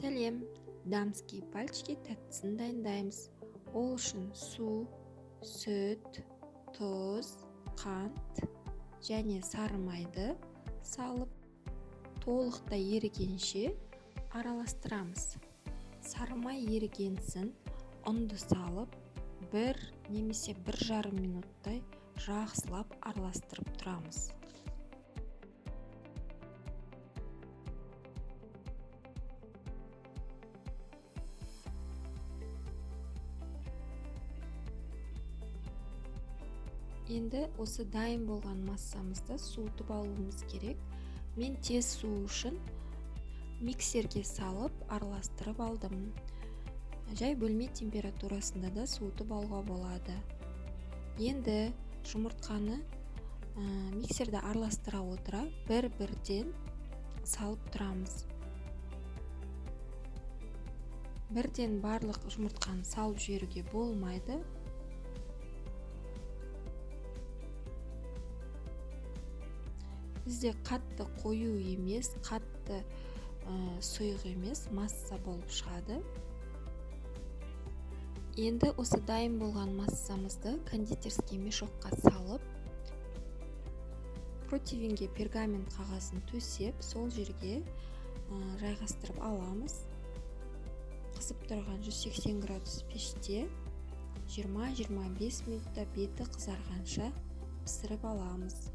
Сәлем, дамские пальчики тәттісін дайындаймыз. Ол үшін су, сүт, тұз, қант және сары майды салып, толықтай ерігенше араластырамыз. Сары май ерігенсін ұнды салып, 1 немесе 1,5 минуттай жақсылап араластырып тұрамыз. Енді осы дайын болған массамызды суытып алуымыз керек. Мен тез суу үшін миксерге салып араластырып алдым. Жай бөлме температурасында да суытып алуға болады. Енді жұмыртқаны миксерде араластыра отыра бір-бірден салып тұрамыз. Бірден барлық жұмыртқаны салып жіберуге болмайды. Бізде қатты қою емес, қатты сұйық емес, масса болып шығады. Енді осы дайын болған массамызды кондитерский мешокқа салып, противенге пергамент қағазын төсеп, сол жерге жайғастырып аламыз. Қызып тұрған 180 градус пеште 20-25 минутта беті қызарғанша пісіріп аламыз.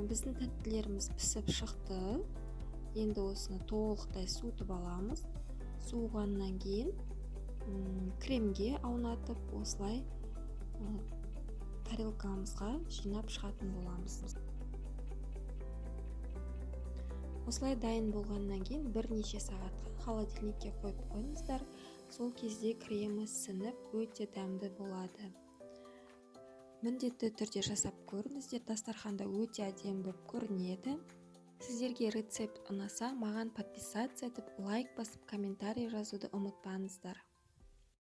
Біздің тәттілеріміз пісіп шықты. Енді осыны толықтай суытып аламыз. Суығаннан кейін кремге аунатып, осылай тарелкамызға жинап шығатын боламыз. Осылай дайын болғаннан кейін бірнеше сағатқа холодильникке қойып қойыңыздар. Сол кезде кремі сіңіп, өте дәмді болады. Міндетті түрде жасап көріңіздер, дастарханда өте әдемі болып көрінеді. Сіздерге рецепт ұнаса, маған подписаться етіп, лайк басып, комментарий жазуды ұмытпаңыздар.